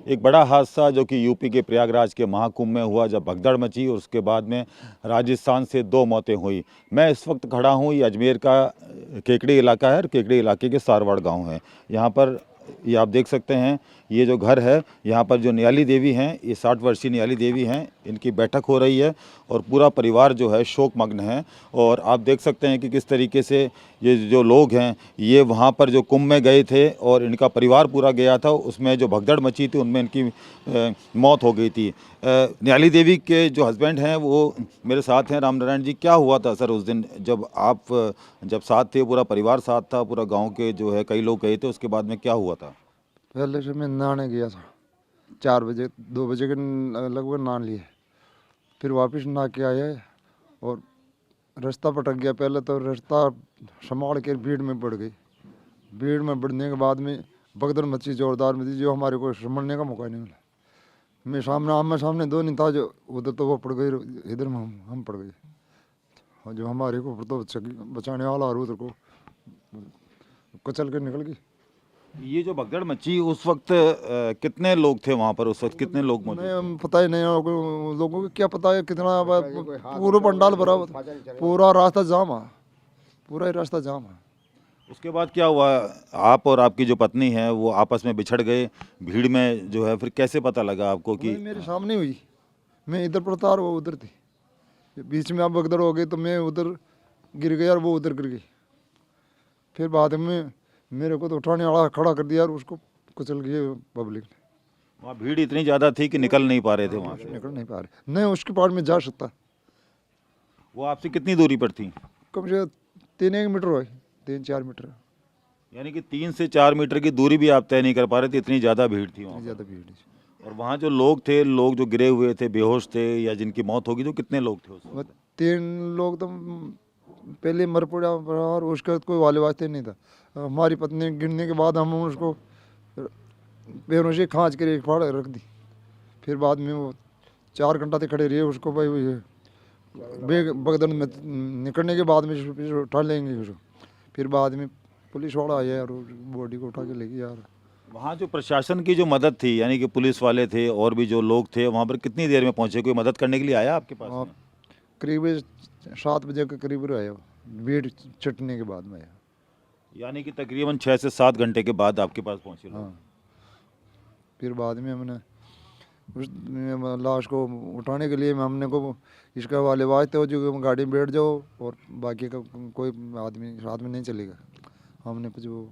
एक बड़ा हादसा जो कि यूपी के प्रयागराज के महाकुंभ में हुआ, जब भगदड़ मची और उसके बाद में राजस्थान से 2 मौतें हुई। मैं इस वक्त खड़ा हूँ, ये अजमेर का केकड़ी इलाका है और केकड़ी इलाके के सारवाड़ गांव है। यहाँ पर ये आप देख सकते हैं, ये जो घर है, यहाँ पर जो नियाली देवी हैं, ये 60 वर्षीय नियाली देवी हैं, इनकी बैठक हो रही है और पूरा परिवार जो है शोकमग्न है। और आप देख सकते हैं कि किस तरीके से ये जो लोग हैं, ये वहाँ पर जो कुंभ में गए थे और इनका परिवार पूरा गया था, उसमें जो भगदड़ मची थी उनमें इनकी मौत हो गई थी। नियाली देवी के जो हस्बैंड हैं वो मेरे साथ हैं, रामनारायण जी। क्या हुआ था सर उस दिन जब आप जब साथ थे, पूरा परिवार साथ था, पूरा गांव के जो है कई लोग गए थे, उसके बाद में क्या हुआ था? पहले से मैं नहाने गया था 4 बजे 2 बजे के लगभग नहा लिए। फिर वापस नहा के आया और रास्ता भटक गया। पहले तो रास्ता संभाल के भीड़ में पड़ गई। भीड़ में बढ़ने के बाद में भगदड़ मची, जोरदार मची, जो हमारे को संभलने का मौका नहीं मिला। मैं सामने आमने सामने दो नहीं था, जो उधर तो वो पड़ गई, इधर में हम पड़ गए। और जो हमारे को तो बचाने वाला और उधर को कचल के निकल गई। ये जो भगदड़ मची उस वक्त कितने लोग थे वहाँ पर? उस वक्त कितने लोग मौजूद थे? मैं पता ही नहीं, लोगों को क्या पता है कितना। पूरा पंडाल भरा हुआ था, पूरा रास्ता जाम है, पूरा ही रास्ता जाम है। उसके बाद क्या हुआ? आप और आपकी जो पत्नी है वो आपस में बिछड़ गए भीड़ में, जो है फिर कैसे पता लगा आपको कि मेरे सामने हुई। मैं इधर पर था और वो उधर थी। बीच में आप भगदड़ हो गई तो मैं उधर गिर गया और वो उधर गिर गई। फिर बाद में मेरे को तो उठाने वाला खड़ा कर दिया और उसको कुचल गई पब्लिक ने। वहाँ भीड़ इतनी ज़्यादा थी कि निकल नहीं पा रहे थे वहाँ से? निकल नहीं पा रहे, नहीं उसके पार में जा सकता। वो आपसे कितनी दूरी पर थी? कम से कम 3-1 मीटर हो, 3-4 मीटर। यानी कि 3 से 4 मीटर की दूरी भी आप तय नहीं कर पा रहे थे, इतनी ज़्यादा भीड़ थी वहाँ। ज़्यादा भीड़ है। और वहाँ जो लोग थे, लोग जो गिरे हुए थे, बेहोश थे या जिनकी मौत होगी, तो कितने लोग थे उस वक्त? 3 लोग तो पहले मर पड़ा और उसका कोई वाले वास्ते नहीं था। हमारी पत्नी गिरने के बाद हम उसको पैरों से खाँच कर एक फाड़ रख दी। फिर बाद में वो 4 घंटा तक खड़े रहे। उसको भाई वो ये भगदड़ में निकलने के बाद में उठा लेंगे उसको। फिर बाद में पुलिस वाला आया और बॉडी को उठा के ले गया यार। वहाँ जो प्रशासन की जो मदद थी, यानी कि पुलिस वाले थे और भी जो लोग थे, वहाँ पर कितनी देर में पहुँचे? कोई मदद करने के लिए आया आपके पास में? करीब 7 बजे के करीब आया, भीड़ चटने के बाद में आया। यानी कि तकरीबन 6 से 7 घंटे के बाद आपके पास पहुँचे लोग। हाँ। फिर बाद में हमने उस लाश को उठाने के लिए हमने को इसका वाले वास्ते हो जो गाड़ी में बैठ जाओ और बाकी का कोई आदमी साथ में नहीं चलेगा। हमने कुछ वो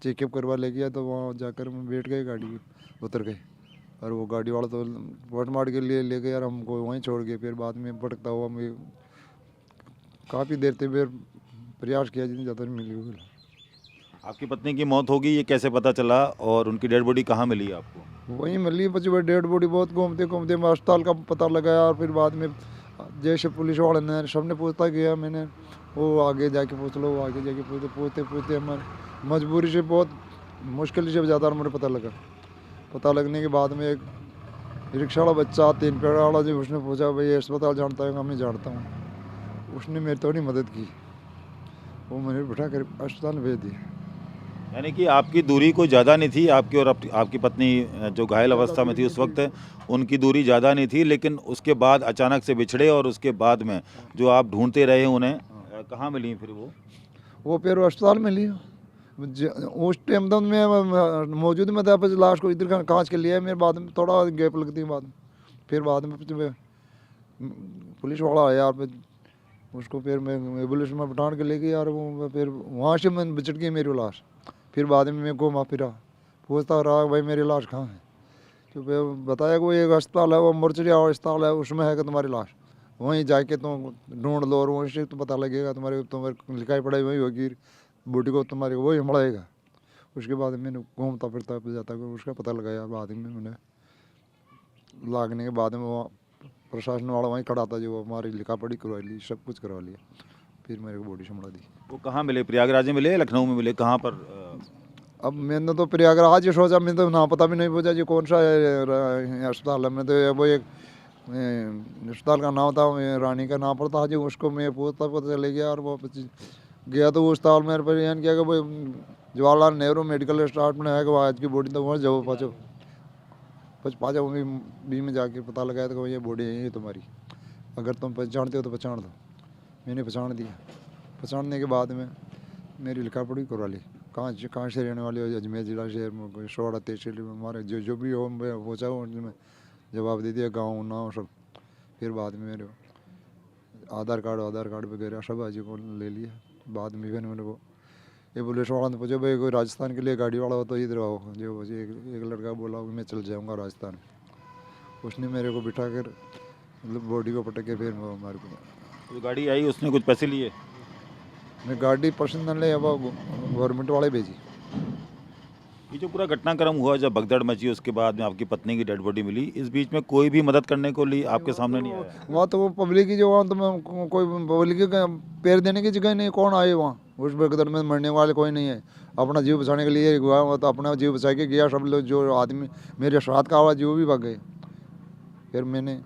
चेकअप करवा ले गया तो वहाँ जाकर हम बैठ गए, गाड़ी में उतर गए और वो गाड़ी वाला तो वोट मार के लिए ले गया और हमको वहीं छोड़ गए। फिर बाद में भटकता हुआ मैं काफ़ी देर तक फिर प्रयास किया, जितनी ज़्यादा मिली। आपकी पत्नी की मौत होगी, ये कैसे पता चला और उनकी डेड बॉडी कहाँ मिली आपको? वहीं मिली बची हुई डेड बॉडी। बहुत घूमते घूमते मैं अस्पताल का पता लगाया और फिर बाद में जैसे पुलिस वाले ने सबने पूछता गया, मैंने वो आगे जाके पूछ लो, आगे जाके पूछते पूछते हमारे मजबूरी से बहुत मुश्किल से ज़्यादा हमारे पता लगने के बाद में एक रिक्शा वाला बच्चा 3 पैर वाला जो उसने पूछा भाई अस्पताल जानता है? मैं जानता हूँ। उसने मेरी थोड़ी मदद की, वो मैंने बिठा कर अस्पताल भेज दिया। यानी कि आपकी दूरी कोई ज़्यादा नहीं थी, आपकी और आपकी पत्नी जो घायल अवस्था में थी उस वक्त, उनकी दूरी ज़्यादा नहीं थी, लेकिन उसके बाद अचानक से बिछड़े और उसके बाद में जो आप ढूंढते रहे उन्हें, कहाँ मिली फिर वो? फिर अस्पताल में लिया। उस टाइम तो मैं मौजूद में था, बस लाश को इधर कांच के लिया। मेरे बाद में थोड़ा गैप लगती है बाद में। फिर बाद में पुलिस वाला आया और उसको फिर मैं एम्बुलेंस में बिठान के ले गया और वो फिर वहाँ से मैं बिछड़ गई मेरी लाश। फिर बाद में मैं घूमा फिरा पूछता रहा भाई मेरी लाश कहाँ है? तो फिर बताया कि वो एक अस्पताल है, वो मोर्चरी अस्पताल है, उसमें है कि तुम्हारी लाश, वहीं जाके तुम ढूंढ लो और वहीं से तो पता लगेगा। तुम्हारी लिखाई पढ़ाई वही होगी, बॉडी को तुम्हारे वही मिलाएगा। उसके बाद मैंने घूमता फिरता जाता उसका पता लगाया। बाद में मैंने लागने के बाद में वहाँ प्रशासन वाला वहीं खड़ा था, जो हमारी लिखा पढ़ी करवा ली, सब कुछ करवा लिया। फिर मेरे को बॉडी संभला दी। वो कहाँ मिले? प्रयागराज में मिले, लखनऊ में मिले, कहाँ पर? अब मैंने तो प्रयागराज ही सोचा, मैं तो ना पता भी नहीं पूछा जी कौन सा अस्पताल है। मैं तो वो एक अस्पताल का नाम था, रानी का नाम पर था जी, उसको मैं पूछता पता चले गया। और वो गया तो वो अस्पताल मेरे पर ध्यान किया कि भाई जवाहरलाल नेहरू मेडिकल स्टाफ में है कि आज की बॉडी तो वहाँ जाओ पाचो। बस पाँच बीच में जाके पता लगाया तो ये बॉडी है ये तुम्हारी, अगर तुम पहचानते हो तो पहचान दो। मैंने पहचान दिया। पहचानने के बाद में मेरी लिखा पढ़ी करवा ली। कहाँ से रहने वाले हो? अजमेर जिला शहर में शोड़ा तहसील में हमारे जो भी हो मैं पहुँचा उनमें जवाब दे दिया, गाँव नाम सब। फिर बाद में मेरे आधार कार्ड वगैरह सब अजी को ले लिया। बाद में फिर मैंने को ये पुलिस वाला ने पूछा भाई कोई राजस्थान के लिए गाड़ी वाला हो तो इधर आओ। जो एक लड़का बोला कि मैं चल जाऊँगा राजस्थान। उसने मेरे को बिठा कर मतलब बॉडी को पटक के फिर मार को जो गाड़ी आई उसने कुछ पैसे लिए? मैं गाड़ी पर्सनल ले अब गवर्नमेंट वाले भेजी। ये जो पूरा घटनाक्रम हुआ जब भगदड़ मची उसके बाद में आपकी पत्नी की डेड बॉडी मिली, इस बीच में कोई भी मदद करने को लिए आपके सामने नहीं आया? वहाँ तो वो पब्लिक की जो वहाँ तो मैं कोई पब्लिक का पैर देने की जगह नहीं, कौन आए वहाँ? उस भगदड़ में मरने वाले कोई नहीं है। अपना जीव बचाने के लिए गया, वो तो अपना जीव बचा के गया। सब लोग जो आदमी मेरे साथ का आवाज़ वो भी भाग गए। फिर मैंने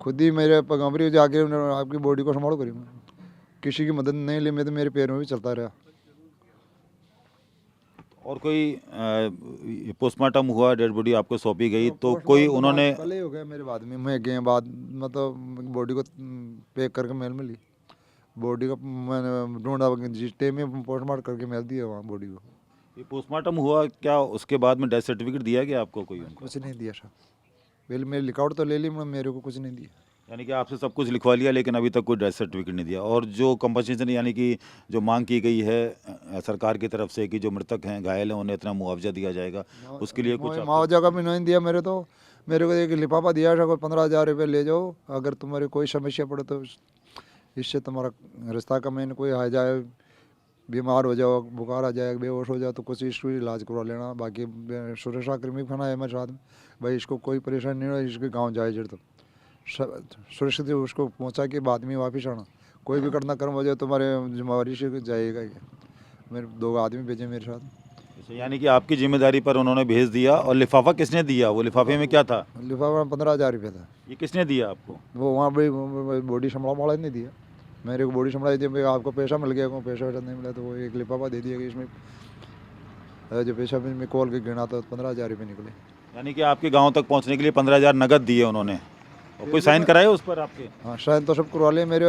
खुद ही मेरे पगंबरी जाके आपकी बॉडी को संभालो करी। किसी की मदद नहीं ली, मैं तो मेरे पैर में भी चलता रहा। और कोई पोस्टमार्टम हुआ, डेड बॉडी आपको सौंपी गई तो कोई उन्होंने? पहले ही हो गया मेरे बाद में, मैं गए बाद मतलब बॉडी को पैक करके मेल में ली। बॉडी को मैंने ढूंढा जिसटे में पोस्टमार्टम करके मेल दिया वहाँ बॉडी को। ये पोस्टमार्टम हुआ क्या उसके बाद में डेथ सर्टिफिकेट दिया गया आपको कोई उनको? कुछ नहीं दिया साहब। पहले मेरी लिखावट तो ले ली, मेरे को कुछ नहीं दिया। यानी कि आपसे सब कुछ लिखवा लिया लेकिन अभी तक कोई डेथ सर्टिफिकेट नहीं दिया। और जो कंपनसेशन यानी कि जो मांग की गई है सरकार की तरफ से कि जो मृतक हैं घायल हैं उन्हें इतना मुआवजा दिया जाएगा, उसके लिए कुछ मुआवजा का भी नहीं दिया। मेरे को एक लिफाफा दिया था, 15,000 रुपये ले जाओ, अगर तुम्हारी कोई समस्या पड़े तो इससे तुम्हारा रास्ता का मैंने कोई आ जाए, बीमार हो जाओ, बुखार आ जाए, बेहोश हो जाए तो कुछ इसको इलाज करवा लेना। बाकी सुरक्षा कर्मी खाना है मेरे साथ में, भाई इसको कोई परेशानी नहीं हो, इसके गाँव जाए जड़ तो सुरक्षित उसको पहुंचा के बाद में वापस आना। कोई भी घटनाक्रम हो जाए तुम्हारे जिम्मेवारी से जाएगा। ये मेरे 2 आदमी भेजे मेरे साथ। यानी कि आपकी जिम्मेदारी पर उन्होंने भेज दिया। और लिफाफा किसने दिया? वो लिफाफे में क्या था? लिफाफा 15,000 रुपये था। ये किसने दिया आपको? वो वहाँ भी बॉडी संभाल वाला नहीं दिया, मेरे को बॉडी संभाल दी। आपको पैसा मिल गया, पैसा वैसा नहीं मिला तो वो एक लिफाफा दे दिया कि इसमें जो पैसा में कॉल के गिना तो 15,000 रुपये निकले। यानी कि आपके गाँव तक पहुँचने के लिए 15,000 नगद दिए उन्होंने। और कोई साइन कराए उस पर आपके? हाँ साइन तो सब करवा लिए मेरे।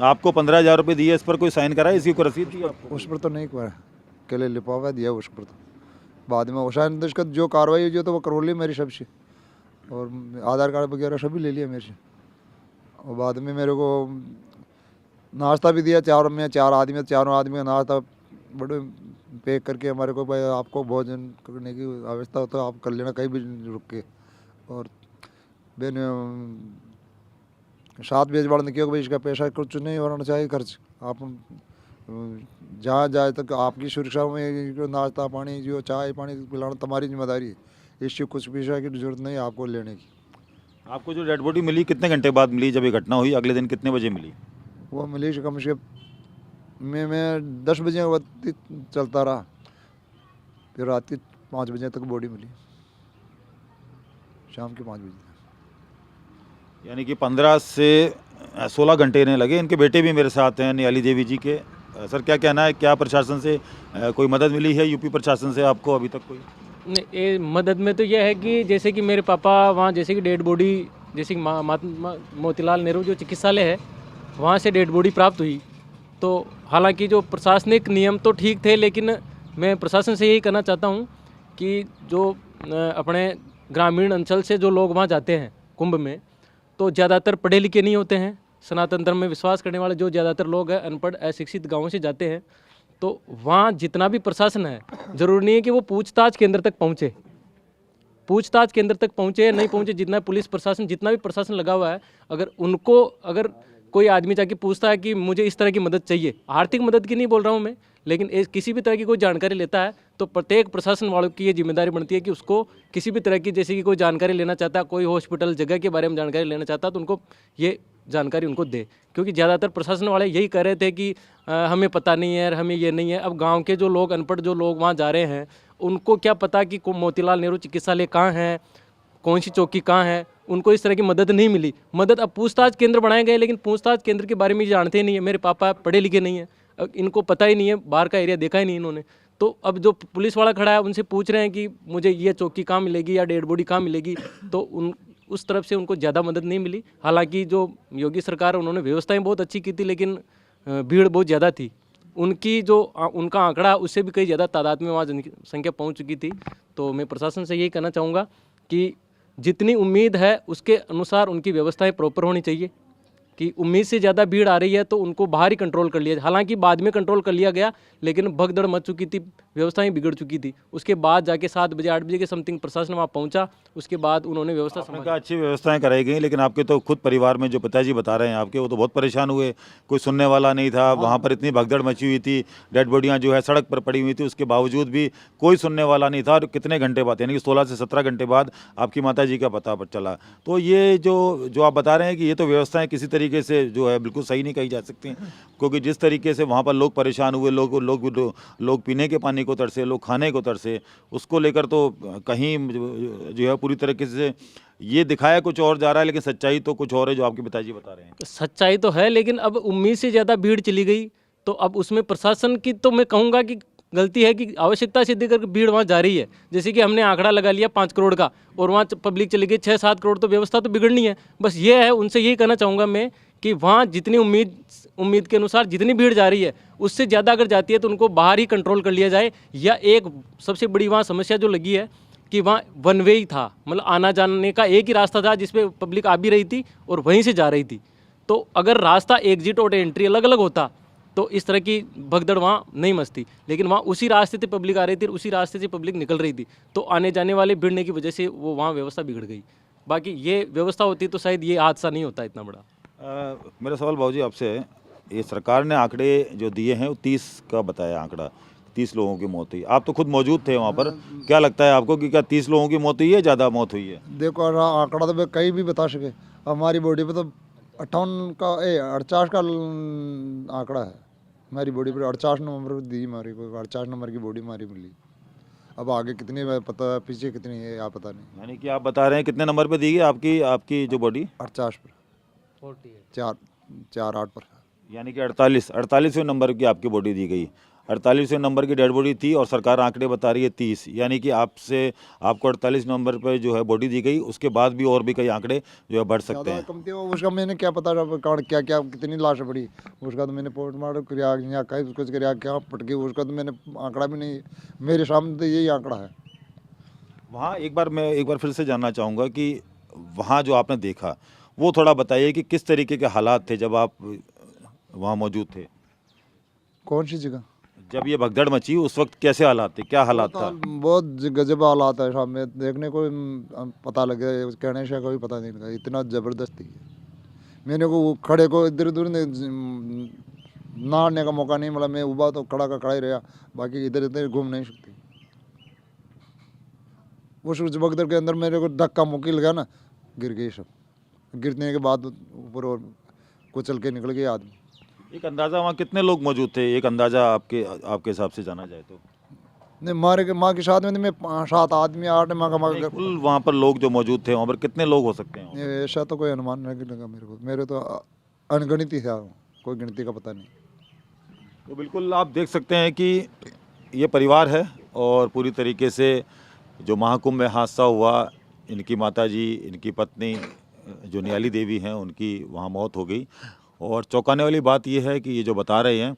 आपको 15,000 रुपये दिए, इस पर कोई साइन कराए? इसकी कोई रसीद दी आपको? उस पर तो नहीं करा, केले लिफाफा दिया उस पर। तो बाद में वो साइन तो इसका जो कार्रवाई हुई तो वो करवा ली मेरी सबसे, और आधार कार्ड वगैरह सभी ले लिया मेरे से। और बाद में मेरे को नाश्ता भी दिया। चारों आदमी का नाश्ता बड़े पैक करके हमारे को, भाई आपको भोजन करने की आवश्यकता हो तो आप कर लेना कहीं भी रुक के। और बेन 7 बजे वाले ने किया कि भाई इसका पैसा कुछ नहीं होना चाहिए खर्च, आप जहाँ जाए तक आपकी सुरक्षा में नाश्ता पानी जो चाय पानी पिलाना तुम्हारी जिम्मेदारी है। इससे कुछ पैसा की जरूरत नहीं है आपको लेने की। आपको जो डेड बॉडी मिली कितने घंटे बाद मिली? जब ये घटना हुई अगले दिन कितने बजे मिली? वो मिली कम से कम मैं 10 बजे वक्त चलता रहा, फिर रात के 5 बजे तक बॉडी मिली, शाम के 5 बजे। यानी कि 15 से 16 घंटे इन्हें लगे। इनके बेटे भी मेरे साथ हैं, नियाली देवी जी के। सर क्या कहना है, क्या प्रशासन से कोई मदद मिली है? यूपी प्रशासन से आपको अभी तक कोई? नहीं, ये मदद में तो यह है कि जैसे कि मेरे पापा वहाँ जैसे कि डेड बॉडी जैसे कि मोतीलाल नेहरू जो चिकित्सालय है वहाँ से डेड बॉडी प्राप्त हुई। तो हालांकि जो प्रशासनिक नियम तो ठीक थे, लेकिन मैं प्रशासन से यही कहना चाहता हूँ कि जो अपने ग्रामीण अंचल से जो लोग वहाँ जाते हैं कुंभ में, तो ज़्यादातर पढ़े लिखे नहीं होते हैं। सनातन धर्म में विश्वास करने वाले जो ज़्यादातर लोग हैं अनपढ़ अशिक्षित गाँवों से जाते हैं। तो वहाँ जितना भी प्रशासन है, ज़रूरी नहीं है कि वो पूछताछ केंद्र तक पहुँचे। पूछताछ केंद्र तक पहुँचे या नहीं पहुँचे, जितना पुलिस प्रशासन जितना भी प्रशासन लगा हुआ है, अगर कोई आदमी जाके पूछता है कि मुझे इस तरह की मदद चाहिए, आर्थिक मदद की नहीं बोल रहा हूँ मैं, लेकिन किसी भी तरह की कोई जानकारी लेता है तो प्रत्येक प्रशासन वालों की ये जिम्मेदारी बनती है कि उसको किसी भी तरह की जैसे कि कोई जानकारी लेना चाहता है, कोई हॉस्पिटल जगह के बारे में जानकारी लेना चाहता है तो उनको ये जानकारी उनको दे। क्योंकि ज़्यादातर प्रशासन वाले यही कह रहे थे कि हमें पता नहीं है, हमें ये नहीं है। अब गांव के जो लोग अनपढ़ जो लोग वहाँ जा रहे हैं उनको क्या पता कि मोतीलाल नेहरू चिकित्सालय कहाँ है, कौन सी चौकी कहाँ है, उनको इस तरह की मदद नहीं मिली। मदद अब पूछताछ केंद्र बनाए गए, लेकिन पूछताछ केंद्र के बारे में जानते ही नहीं है। मेरे पापा पढ़े लिखे नहीं हैं, इनको पता ही नहीं है, बाहर का एरिया देखा ही नहीं इन्होंने। तो अब जो पुलिस वाला खड़ा है उनसे पूछ रहे हैं कि मुझे ये चौकी कहाँ मिलेगी या डेड बॉडी कहाँ मिलेगी, तो उस तरफ से उनको ज़्यादा मदद नहीं मिली। हालांकि जो योगी सरकार है उन्होंने व्यवस्थाएं बहुत अच्छी की थी, लेकिन भीड़ बहुत ज़्यादा थी। उनकी जो उनका आंकड़ा उससे भी कई ज़्यादा तादाद में वहाँ जनसंख्या पहुँच चुकी थी। तो मैं प्रशासन से यही कहना चाहूँगा कि जितनी उम्मीद है उसके अनुसार उनकी व्यवस्थाएं प्रॉपर होनी चाहिए। कि उम्मीद से ज़्यादा भीड़ आ रही है तो उनको बाहर ही कंट्रोल कर लिया, हालांकि बाद में कंट्रोल कर लिया गया, लेकिन भगदड़ मच चुकी थी, व्यवस्थाएं बिगड़ चुकी थी। उसके बाद जाके 7 बजे 8 बजे के समथिंग प्रशासन वहाँ पहुँचा, उसके बाद उन्होंने व्यवस्था आपने कहा अच्छी व्यवस्थाएं कराई गई, लेकिन आपके तो खुद परिवार में जो पिताजी बता रहे हैं आपके, वो तो बहुत परेशान हुए, कोई सुनने वाला नहीं था। वहाँ पर इतनी भगदड़ मची हुई थी, डेड बॉडियाँ जो है सड़क पर पड़ी हुई थी, उसके बावजूद भी कोई सुनने वाला नहीं था। और कितने घंटे बाद, यानी कि 16 से 17 घंटे बाद आपकी माता जी का पता चला। तो ये जो आप बता रहे हैं कि ये तो व्यवस्थाएं किसी तरीके से जो है बिल्कुल सही नहीं कही जा सकती, क्योंकि जिस तरीके से वहाँ पर लोग परेशान हुए, लोग पीने के पानी को तरसे, लोग खाने को तरसे, उसको लेकर तो कहीं जो है पूरी तरीके से ये दिखाया कुछ और जा रहा है, लेकिन सच्चाई तो कुछ और है जो आपके पिताजी बता रहे हैं। सच्चाई तो है, लेकिन अब उम्मीद से ज़्यादा भीड़ चली गई, तो अब उसमें प्रशासन की तो मैं कहूँगा कि गलती है कि आवश्यकता से देखकर भीड़ वहाँ जा रही है। जैसे कि हमने आंकड़ा लगा लिया 5 करोड़ का और वहाँ पब्लिक चली गई 6-7 करोड़, तो व्यवस्था तो बिगड़नी है। बस ये है, उनसे यही कहना चाहूँगा मैं कि वहाँ जितनी उम्मीद के अनुसार जितनी भीड़ जा रही है उससे ज़्यादा अगर जाती है तो उनको बाहर ही कंट्रोल कर लिया जाए। या एक सबसे बड़ी वहाँ समस्या जो लगी है कि वहाँ वन वे ही था, मतलब आना जाने का एक ही रास्ता था जिसपे पब्लिक आ भी रही थी और वहीं से जा रही थी। तो अगर रास्ता एग्जिट और एंट्री अलग अलग होता तो इस तरह की भगदड़ वहाँ नहीं मचती, लेकिन वहाँ उसी रास्ते से पब्लिक आ रही थी, उसी रास्ते से पब्लिक निकल रही थी, तो आने जाने वाले भिड़ने की वजह से वो वहाँ व्यवस्था बिगड़ गई। बाकी ये व्यवस्था होती तो शायद ये हादसा नहीं होता इतना बड़ा। मेरा सवाल बाबूजी आपसे है, ये सरकार ने आंकड़े जो दिए हैं वो 30 का बताया आंकड़ा, 30 लोगों की मौत हुई। आप तो खुद मौजूद थे वहाँ पर, क्या लगता है आपको कि क्या 30 लोगों की मौत हुई है, ज़्यादा मौत हुई है? देखो आंकड़ा तो मैं कहीं भी बता सके, हमारी बॉडी पे तो 58 का 48 का आंकड़ा है। हमारी बॉडी पर 48 नंबर दी, हमारी को 48 नंबर की बॉडी हमारी मिली। अब आगे कितनी है पता है, पीछे कितनी है आप पता नहीं। यानी कि आप बता रहे हैं कितने नंबर पे दी गई आपकी जो बॉडी? 48 पर 4-8 पर, यानी कि 48वें नंबर की आपकी बॉडी दी गई। 48वें नंबर की डेड बॉडी थी और सरकार आंकड़े बता रही है 30, यानी कि आपको 48 नंबर पर जो है बॉडी दी गई, उसके बाद भी और भी कई आंकड़े जो है बढ़ सकते हैं। कमती हो उसका मैंने क्या पता क्या क्या कितनी लाश पड़ी, उसका तो मैंने पोस्टमार्टम कराया या कहीं कुछ कराया क्या पटके, उसका तो मैंने आंकड़ा भी नहीं, मेरे सामने तो यही आंकड़ा है। वहाँ मैं एक बार फिर से जानना चाहूँगा कि वहाँ जो आपने देखा वो थोड़ा बताइए कि किस तरीके के हालात थे जब आप वहाँ मौजूद थे? कौन सी जगह? जब ये भगदड़ मची उस वक्त कैसे हालात थे, क्या हालात था? बहुत गजब हालात है साहब, में देखने को पता लगे, कहने से कोई पता नहीं लगा, इतना ज़बरदस्ती है। मैंने को खड़े को इधर उधर नाड़ने का मौका नहीं मिला, मैं उबा तो खड़ा का खड़ा ही रहा, बाकी इधर इधर घूम नहीं सकती। उस भगदड़ के अंदर मेरे को धक्का मुक्की लगा ना, गिर गई सब। गिरने के बाद ऊपर और कुचल के निकल गए आदमी। एक अंदाज़ा वहाँ कितने लोग मौजूद थे, एक अंदाज़ा आपके हिसाब से जाना जाए तो? नहीं माँ के साथ में मैं 7 आदमी 8 माँ का कुल वहाँ पर लोग जो मौजूद थे वहाँ पर कितने लोग हो सकते हैं? ऐसा तो कोई अनुमान नहीं लगा मेरे तो अनगणित ही था, कोई गिनती का पता नहीं। तो बिल्कुल आप देख सकते हैं कि ये परिवार है और पूरी तरीके से जो महाकुंभ में हादसा हुआ, इनकी माताजी, इनकी पत्नी जो नियाली देवी हैं, उनकी वहाँ मौत हो गई। और चौंकाने वाली बात यह है कि ये जो बता रहे हैं,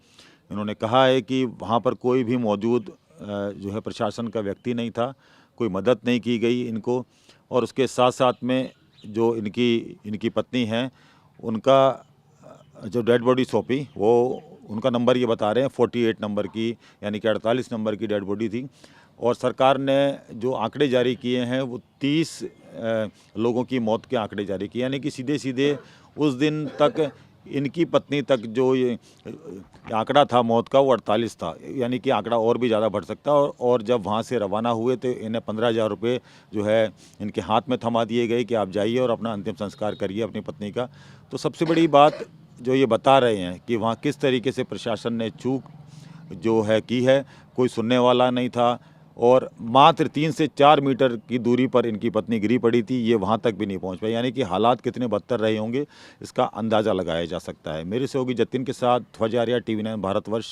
इन्होंने कहा है कि वहाँ पर कोई भी मौजूद जो है प्रशासन का व्यक्ति नहीं था, कोई मदद नहीं की गई इनको। और उसके साथ साथ में जो इनकी पत्नी हैं, उनका जो डेड बॉडी सौंपी वो उनका नंबर ये बता रहे हैं 48 नंबर की, यानी कि 48 नंबर की डेड बॉडी थी। और सरकार ने जो आंकड़े जारी किए हैं वो 30 लोगों की मौत के आंकड़े जारी किए, यानी कि सीधे उस दिन तक इनकी पत्नी तक जो ये आंकड़ा था मौत का वो 48 था, यानी कि आंकड़ा और भी ज़्यादा बढ़ सकता। और जब वहाँ से रवाना हुए तो इन्हें 15,000 रुपये जो है इनके हाथ में थमा दिए गए कि आप जाइए और अपना अंतिम संस्कार करिए अपनी पत्नी का। तो सबसे बड़ी बात जो ये बता रहे हैं कि वहाँ किस तरीके से प्रशासन ने चूक जो है की है, कोई सुनने वाला नहीं था। और मात्र 3 से 4 मीटर की दूरी पर इनकी पत्नी गिरी पड़ी थी, ये वहाँ तक भी नहीं पहुँच पाई, यानी कि हालात कितने बदतर रहे होंगे इसका अंदाज़ा लगाया जा सकता है। मेरे सहयोगी जतिन के साथ ध्वज आर्या, TV9 भारतवर्ष,